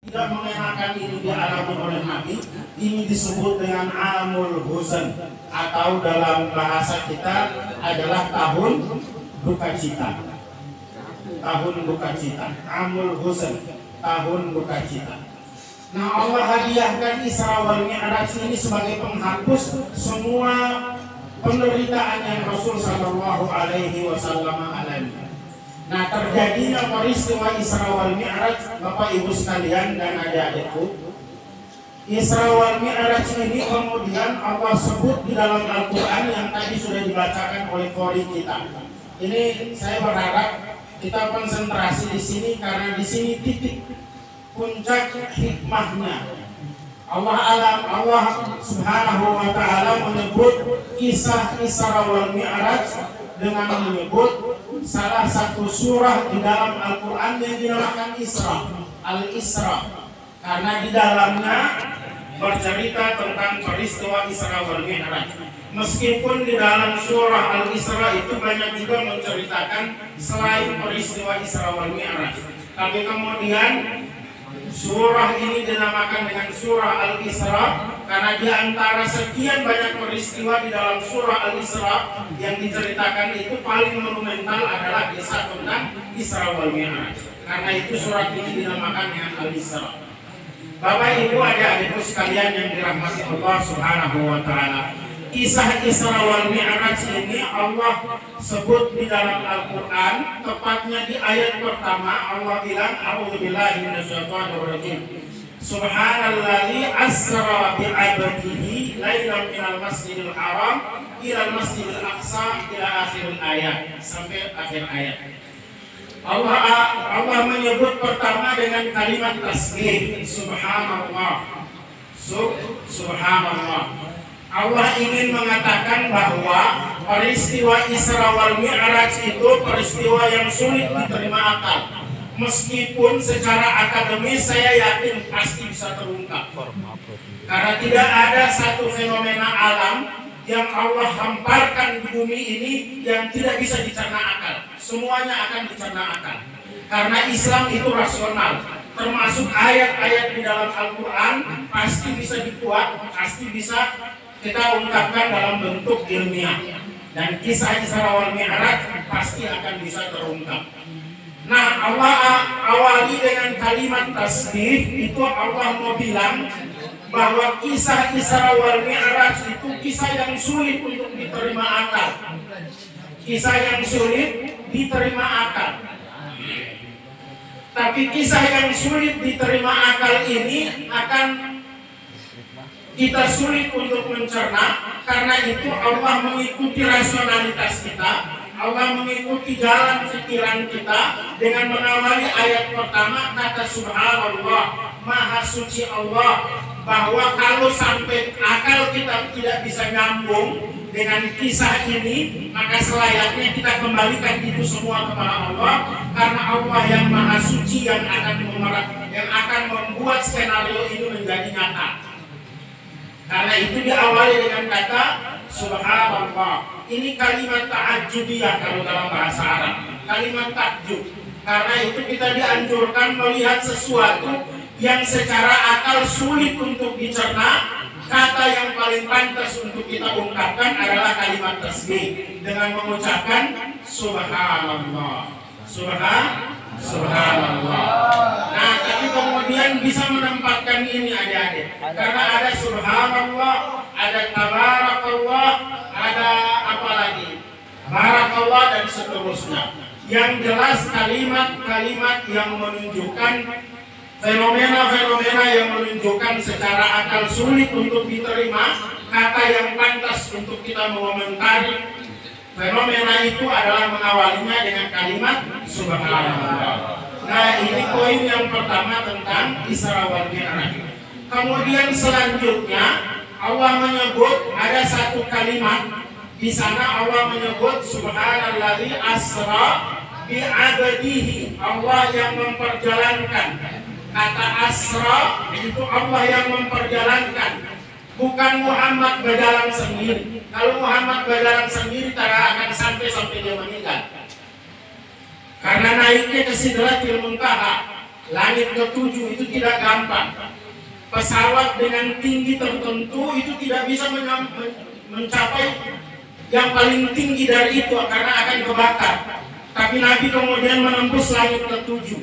tidak mengenakan ini dialami oleh Nabi, ini disebut dengan amul huzn, atau dalam bahasa kita adalah tahun duka cita. Tahun duka cita, amul huzn, tahun duka cita. Nah, Allah hadiahkan Isra wal Mi'raj ini sebagai penghapus semua penderitaan yang Rasul Shallallahu Alaihi Wasallam alami. Nah, terjadinya peristiwa Isra wal Mi'raj, Bapak Ibu sekalian dan adik-adikku, Isra wal Mi'raj ini kemudian Allah sebut di dalam Al-Quran yang tadi sudah dibacakan oleh qori kita. Ini saya berharap kita konsentrasi di sini karena di sini titik puncak hikmahnya. Allah Subhanahu wa Ta'ala menyebut kisah Isra wal Mi'raj dengan menyebut salah satu surah di dalam Al-Quran yang dinamakan Isra, Al-Isra, karena di dalamnya bercerita tentang peristiwa Isra wal Mi'raj. Meskipun di dalam surah Al-Isra itu banyak juga menceritakan selain peristiwa Isra wal Mi'raj, tapi kemudian surah ini dinamakan dengan surah Al-Isra karena di antara sekian banyak peristiwa di dalam surah Al-Isra yang diceritakan itu paling monumental adalah kisah tentang Isra wal Mi'raj. Karena itu surat ini dinamakan dengan Al-Isra. Bapak Ibu adik-adikku sekalian yang dirahmati Allah Subhanahu wa Ta'ala, kisah Isra wal Mi'raj ini Allah sebut di dalam Al-Quran, tepatnya di ayat pertama Allah bilang, A'udzubillahi minasyaitonir rajim. Subhanalladzi asra bi'abdihi lailan minal masjidil haram ilal masjidil aqsa ila akhir ayat, sampai akhir ayat. Allah menyebut pertama dengan kalimat tasbih, subhanallah. Subhanallah. Allah ingin mengatakan bahwa peristiwa Isra wal Mi'raj itu peristiwa yang sulit diterima akal. Meskipun secara akademis saya yakin pasti bisa terungkap. Karena tidak ada satu fenomena alam yang Allah hamparkan di bumi ini yang tidak bisa dicerna akal. Semuanya akan dicerna akal. Karena Islam itu rasional. Termasuk ayat-ayat di dalam Al-Quran pasti bisa dibuat, pasti bisa kita ungkapkan dalam bentuk ilmiah. Dan kisah Isra wal Mi'raj pasti akan bisa terungkap. Nah, Allah awali dengan kalimat tasbih. Itu Allah mau bilang bahwa kisah Isra wal Mi'raj itu kisah yang sulit untuk diterima akal. Kisah yang sulit diterima akal. Tapi kisah yang sulit diterima akal ini akan kita sulit untuk mencerna. Karena itu Allah mengikuti rasionalitas kita, Allah mengikuti jalan pikiran kita dengan mengawali ayat pertama kata subhanallah, maha suci Allah. Bahwa kalau sampai akal kita tidak bisa nyambung dengan kisah ini, maka selayaknya kita kembalikan itu semua kepada Allah, karena Allah yang maha suci yang akan membuat skenario itu menjadi nyata. Karena itu diawali dengan kata subhanallah. Ini kalimat ta'ajjubiyah kalau dalam bahasa Arab, kalimat takjub. Karena itu kita dianjurkan melihat sesuatu yang secara akal sulit untuk dicerna. Kata yang paling pantas untuk kita ungkapkan adalah kalimat tasbih dengan mengucapkan subhanallah. Subhanallah. Nah, tapi kemudian bisa menempatkan ini adik-adik. Karena ada subhanallah, ada tabarakallah, ada apa lagi? Barakallah dan seterusnya. Yang jelas kalimat-kalimat yang menunjukkan fenomena-fenomena yang menunjukkan secara akal sulit untuk diterima, kata yang pantas untuk kita mengomentari fenomena itu adalah mengawalinya dengan kalimat subhanallah. Nah, ini poin yang pertama tentang Isra wal Mi'raj. Kemudian selanjutnya Allah menyebut ada satu kalimat di sana. Allah menyebut subhanalladzi asra bi 'abdihi. Allah yang memperjalankan. Kata asra itu Allah yang memperjalankan, bukan Muhammad berjalan sendiri. Kalau Muhammad berjalan sendiri tak akan sampai dia meninggal. Karena naiknya ke Sidratil Muntaha, Langit ketujuh itu tidak gampang. Pesawat dengan tinggi tertentu itu tidak bisa mencapai yang paling tinggi dari itu karena akan kebakar. Tapi Nabi kemudian menembus langit ketujuh.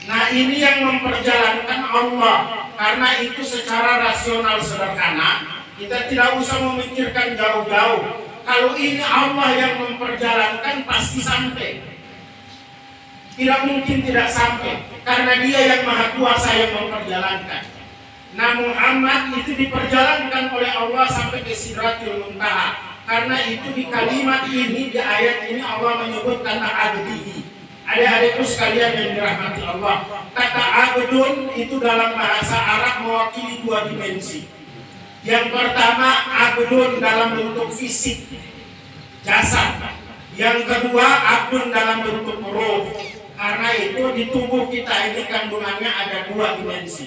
Nah, ini yang memperjalankan Allah. Karena itu secara rasional sederhana, kita tidak usah memikirkan jauh-jauh. Kalau ini Allah yang memperjalankan, pasti sampai. Tidak mungkin tidak sampai, karena Dia yang Maha Kuasa yang memperjalankan. Nah, Muhammad itu diperjalankan oleh Allah sampai ke Sidratul Muntaha. Karena itu di kalimat ini, di ayat ini Allah menyebut kata abdihi. Adik-adikku sekalian yang dirahmati Allah, kata abdun itu dalam bahasa Arab mewakili dua dimensi. Yang pertama, abdun dalam bentuk fisik, jasad. Yang kedua, abdun dalam bentuk roh. Karena itu di tubuh kita ini kandungannya ada dua dimensi.